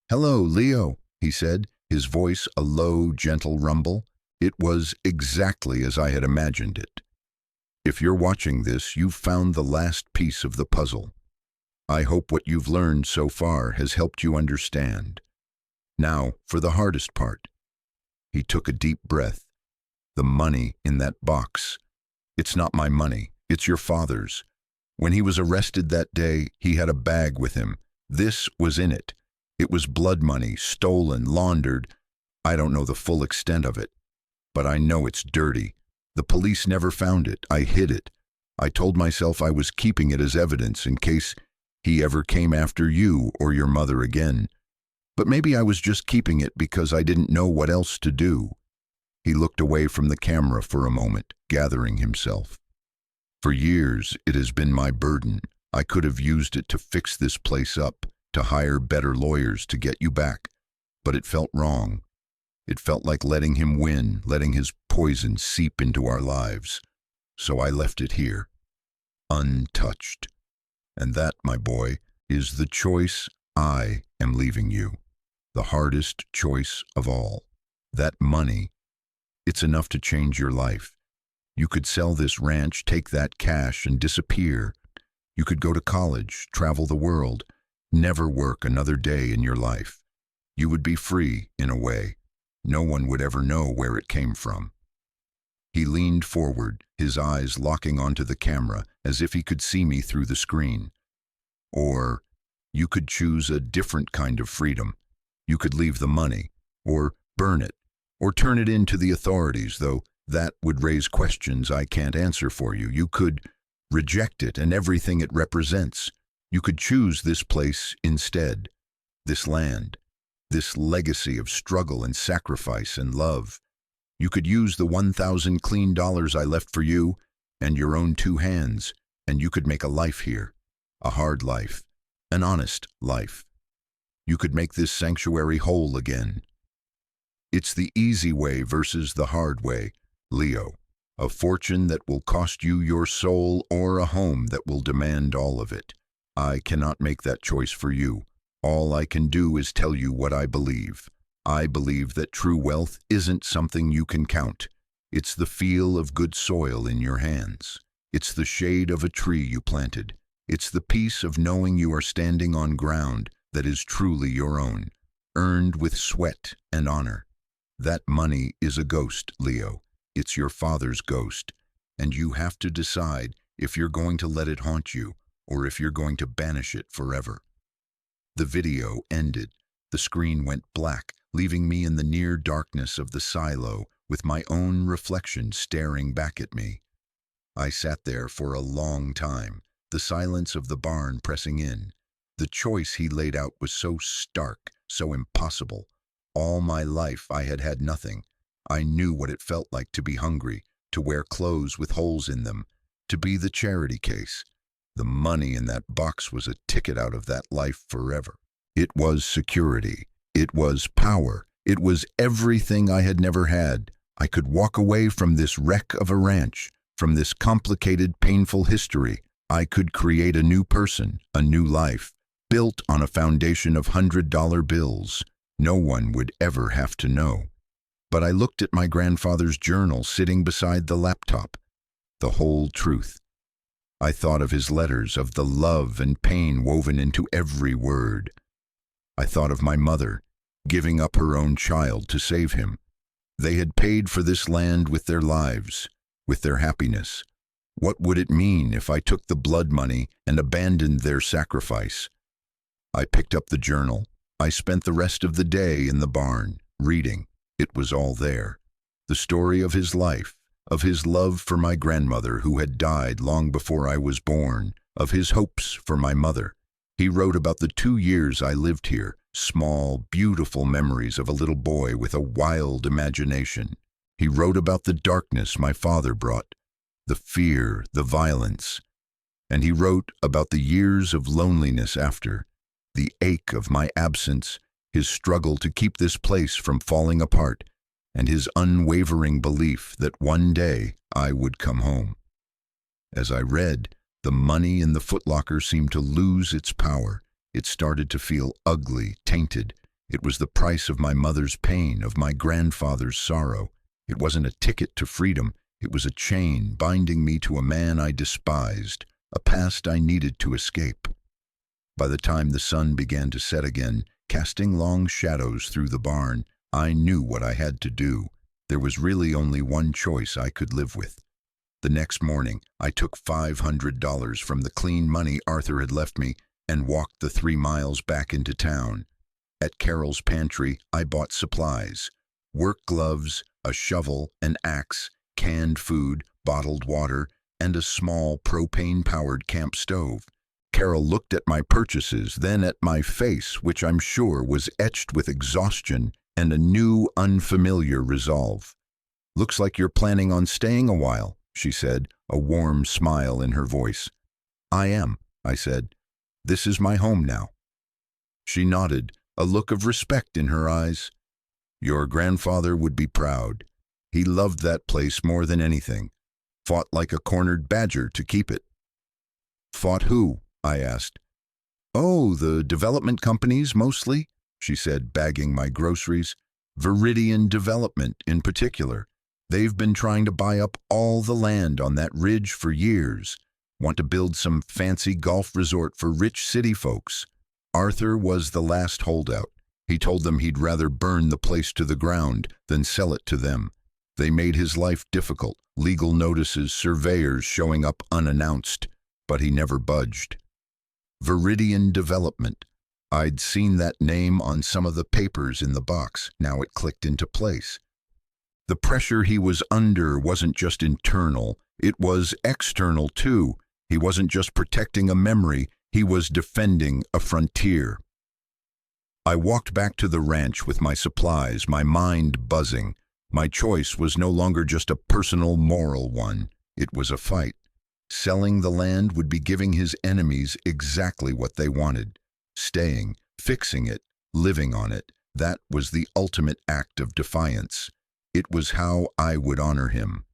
[SPEAKER 1] "Hello, Leo," he said, his voice a low, gentle rumble. It was exactly as I had imagined it. "If you're watching this, you've found the last piece of the puzzle." I hope what you've learned so far has helped you understand. Now, for the hardest part. He took a deep breath. The money in that box. It's not my money, it's your father's. When he was arrested that day, he had a bag with him. This was in it. It was blood money, stolen, laundered. I don't know the full extent of it, but I know it's dirty. The police never found it. I hid it. I told myself I was keeping it as evidence in case he ever came after you or your mother again. But maybe I was just keeping it because I didn't know what else to do. He looked away from the camera for a moment, gathering himself. For years, it has been my burden. I could have used it to fix this place up, to hire better lawyers to get you back. But it felt wrong. It felt like letting him win, letting his poison seep into our lives. So I left it here, untouched. And that, my boy, is the choice I am leaving you. The hardest choice of all. That money, it's enough to change your life. You could sell this ranch, take that cash, and disappear. You could go to college, travel the world, never work another day in your life. You would be free, in a way. No one would ever know where it came from. He leaned forward, his eyes locking onto the camera, as if he could see me through the screen. Or you could choose a different kind of freedom. You could leave the money, or burn it, or turn it in to the authorities, though that would raise questions I can't answer for you. You could reject it and everything it represents. You could choose this place instead, this land, this legacy of struggle and sacrifice and love. You could use the 1,000 clean dollars I left for you and your own 2 hands, and you could make a life here, a hard life, an honest life. You could make this sanctuary whole again. It's the easy way versus the hard way, Leo. A fortune that will cost you your soul or a home that will demand all of it. I cannot make that choice for you. All I can do is tell you what I believe. I believe that true wealth isn't something you can count. It's the feel of good soil in your hands. It's the shade of a tree you planted. It's the peace of knowing you are standing on ground that is truly your own, earned with sweat and honor. That money is a ghost, Leo. It's your father's ghost, and you have to decide if you're going to let it haunt you or if you're going to banish it forever. The video ended. The screen went black, leaving me in the near darkness of the silo with my own reflection staring back at me. I sat there for a long time, the silence of the barn pressing in. The choice he laid out was so stark, so impossible. All my life I had had nothing. I knew what it felt like to be hungry, to wear clothes with holes in them, to be the charity case. The money in that box was a ticket out of that life forever. It was security. It was power. It was everything I had never had. I could walk away from this wreck of a ranch, from this complicated, painful history. I could create a new person, a new life, built on a foundation of $100 bills. No one would ever have to know. But I looked at my grandfather's journal sitting beside the laptop. The whole truth. I thought of his letters, of the love and pain woven into every word. I thought of my mother, giving up her own child to save him. They had paid for this land with their lives, with their happiness. What would it mean if I took the blood money and abandoned their sacrifice? I picked up the journal. I spent the rest of the day in the barn, reading. It was all there. The story of his life, of his love for my grandmother who had died long before I was born, of his hopes for my mother. He wrote about the 2 years I lived here, small, beautiful memories of a little boy with a wild imagination. He wrote about the darkness my father brought, the fear, the violence. And he wrote about the years of loneliness after, the ache of my absence, his struggle to keep this place from falling apart, and his unwavering belief that one day I would come home. As I read, the money in the footlocker seemed to lose its power. It started to feel ugly, tainted. It was the price of my mother's pain, of my grandfather's sorrow. It wasn't a ticket to freedom. It was a chain binding me to a man I despised, a past I needed to escape. By the time the sun began to set again, casting long shadows through the barn, I knew what I had to do. There was really only one choice I could live with. The next morning, I took $500 from the clean money Arthur had left me and walked the 3 miles back into town. At Carol's pantry, I bought supplies: work gloves, a shovel, an axe, canned food, bottled water, and a small propane-powered camp stove. Carol looked at my purchases, then at my face, which I'm sure was etched with exhaustion and a new, unfamiliar resolve. "Looks like you're planning on staying a while," she said, a warm smile in her voice. "I am," I said. "This is my home now." She nodded, a look of respect in her eyes. "Your grandfather would be proud. He loved that place more than anything. Fought like a cornered badger to keep it." "Fought who?" I asked. "Oh, the development companies mostly," she said, bagging my groceries. "Viridian Development in particular. They've been trying to buy up all the land on that ridge for years. Want to build some fancy golf resort for rich city folks. Arthur was the last holdout. He told them he'd rather burn the place to the ground than sell it to them. They made his life difficult, legal notices, surveyors showing up unannounced, but he never budged." Viridian Development. I'd seen that name on some of the papers in the box. Now it clicked into place. The pressure he was under wasn't just internal, it was external too. He wasn't just protecting a memory, he was defending a frontier. I walked back to the ranch with my supplies, my mind buzzing. My choice was no longer just a personal, moral one. It was a fight. Selling the land would be giving his enemies exactly what they wanted. Staying, fixing it, living on it, that was the ultimate act of defiance. It was how I would honor him.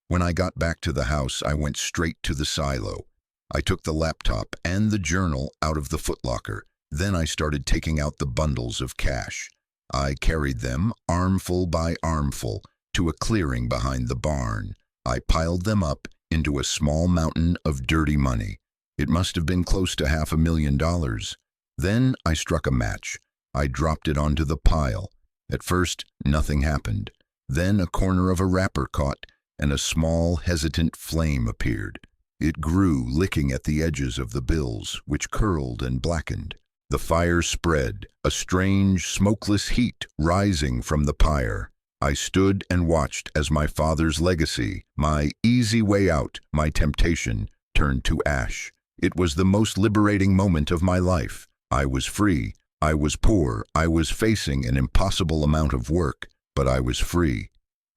[SPEAKER 1] When I got back to the house, I went straight to the silo. I took the laptop and the journal out of the footlocker. Then I started taking out the bundles of cash. I carried them, armful by armful, to a clearing behind the barn. I piled them up into a small mountain of dirty money. It must have been close to $500,000. Then I struck a match. I dropped it onto the pile. At first, nothing happened. Then a corner of a wrapper caught, and a small, hesitant flame appeared. It grew, licking at the edges of the bills, which curled and blackened. The fire spread, a strange, smokeless heat rising from the pyre. I stood and watched as my father's legacy, my easy way out, my temptation, turned to ash. It was the most liberating moment of my life. I was free. I was poor. I was facing an impossible amount of work, but I was free.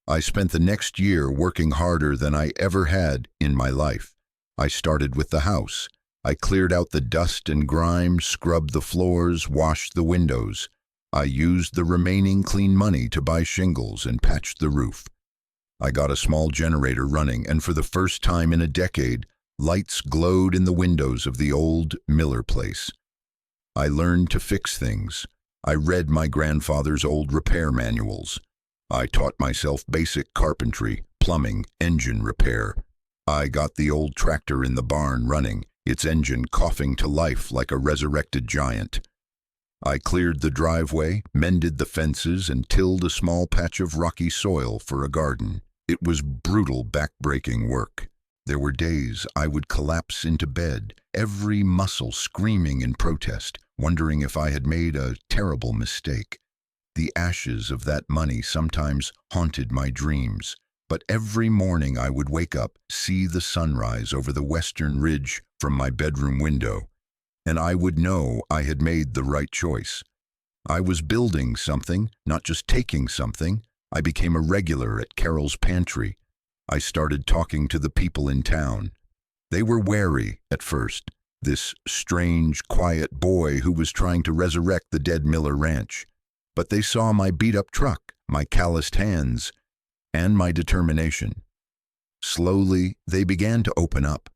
[SPEAKER 1] I spent the next year working harder than I ever had in my life. I started with the house. I cleared out the dust and grime, scrubbed the floors, washed the windows. I used the remaining clean money to buy shingles and patch the roof. I got a small generator running, and for the first time in a decade, lights glowed in the windows of the old Miller place. I learned to fix things. I read my grandfather's old repair manuals. I taught myself basic carpentry, plumbing, engine repair. I got the old tractor in the barn running, its engine coughing to life like a resurrected giant. I cleared the driveway, mended the fences, and tilled a small patch of rocky soil for a garden. It was brutal, back-breaking work. There were days I would collapse into bed, every muscle screaming in protest, wondering if I had made a terrible mistake. The ashes of that money sometimes haunted my dreams, but every morning I would wake up, see the sunrise over the western ridge from my bedroom window, and I would know I had made the right choice. I was building something, not just taking something. I became a regular at Carol's pantry. I started talking to the people in town. They were wary at first, this strange, quiet boy who was trying to resurrect the dead Miller ranch. But they saw my beat-up truck, my calloused hands, and my determination. Slowly, they began to open up.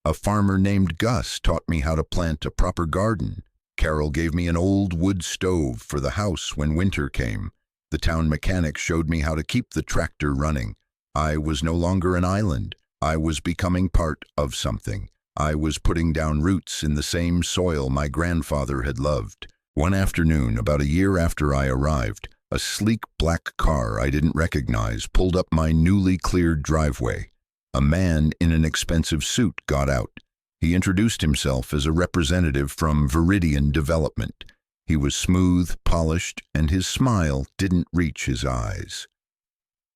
[SPEAKER 1] A farmer named Gus taught me how to plant a proper garden. Carol gave me an old wood stove for the house when winter came. The town mechanic showed me how to keep the tractor running. I was no longer an island. I was becoming part of something. I was putting down roots in the same soil my grandfather had loved. One afternoon, about a year after I arrived, a sleek black car I didn't recognize pulled up my newly cleared driveway. A man in an expensive suit got out. He introduced himself as a representative from Viridian Development. He was smooth, polished, and his smile didn't reach his eyes.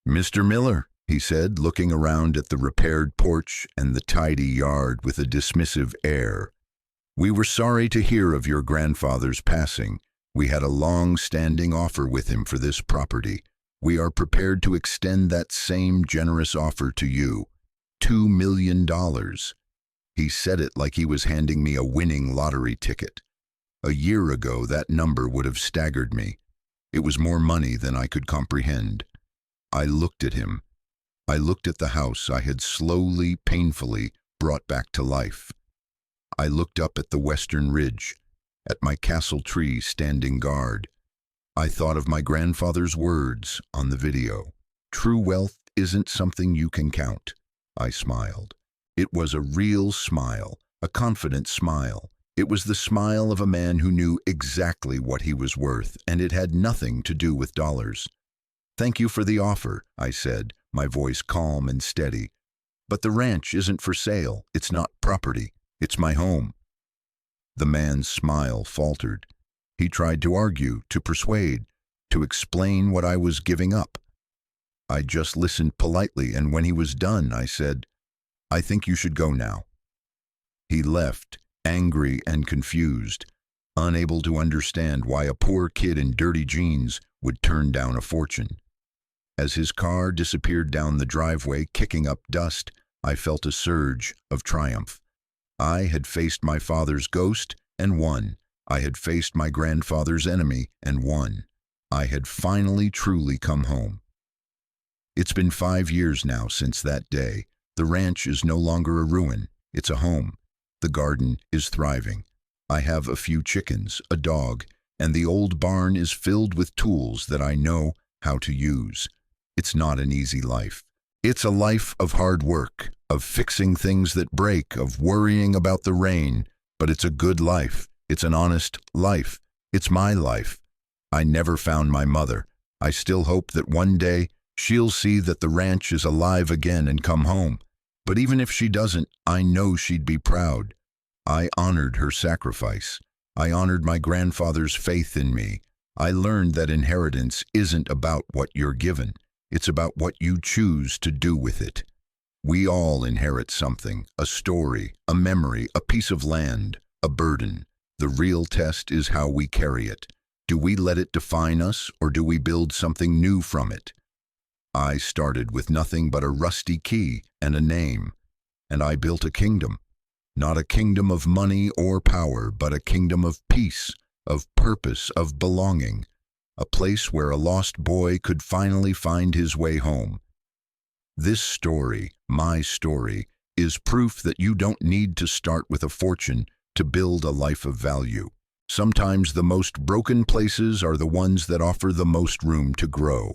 [SPEAKER 1] "Mr. Miller," he said, looking around at the repaired porch and the tidy yard with a dismissive air. "We were sorry to hear of your grandfather's passing. We had a long-standing offer with him for this property. We are prepared to extend that same generous offer to you. $2 million. He said it like he was handing me a winning lottery ticket. A year ago, that number would have staggered me. It was more money than I could comprehend. I looked at him. I looked at the house I had slowly, painfully brought back to life. I looked up at the western ridge, at my castle tree standing guard. I thought of my grandfather's words on the video. "True wealth isn't something you can count." I smiled. It was a real smile, a confident smile. It was the smile of a man who knew exactly what he was worth, and it had nothing to do with dollars. "Thank you for the offer," I said, my voice calm and steady. "But the ranch isn't for sale. It's not property. It's my home." The man's smile faltered. He tried to argue, to persuade, to explain what I was giving up. I just listened politely, and when he was done, I said, "I think you should go now." He left, angry and confused, unable to understand why a poor kid in dirty jeans would turn down a fortune. As his car disappeared down the driveway, kicking up dust, I felt a surge of triumph. I had faced my father's ghost and won. I had faced my grandfather's enemy and won. I had finally truly come home. It's been 5 years now since that day. The ranch is no longer a ruin. It's a home. The garden is thriving. I have a few chickens, a dog, and the old barn is filled with tools that I know how to use. It's not an easy life. It's a life of hard work, of fixing things that break, of worrying about the rain, but it's a good life. It's an honest life. It's my life. I never found my mother. I still hope that one day she'll see that the ranch is alive again and come home. But even if she doesn't, I know she'd be proud. I honored her sacrifice. I honored my grandfather's faith in me. I learned that inheritance isn't about what you're given. It's about what you choose to do with it. We all inherit something, a story, a memory, a piece of land, a burden. The real test is how we carry it. Do we let it define us, or do we build something new from it? I started with nothing but a rusty key and a name, and I built a kingdom. Not a kingdom of money or power, but a kingdom of peace, of purpose, of belonging. A place where a lost boy could finally find his way home. This story, my story, is proof that you don't need to start with a fortune to build a life of value. Sometimes the most broken places are the ones that offer the most room to grow.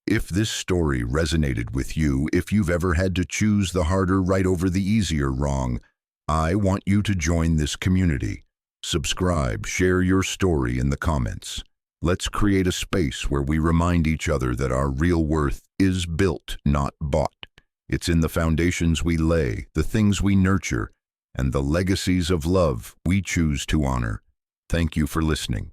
[SPEAKER 1] If this story resonated with you, if you've ever had to choose the harder right over the easier wrong, I want you to join this community. Subscribe, share your story in the comments. Let's create a space where we remind each other that our real worth is built, not bought. It's in the foundations we lay, the things we nurture, and the legacies of love we choose to honor. Thank you for listening.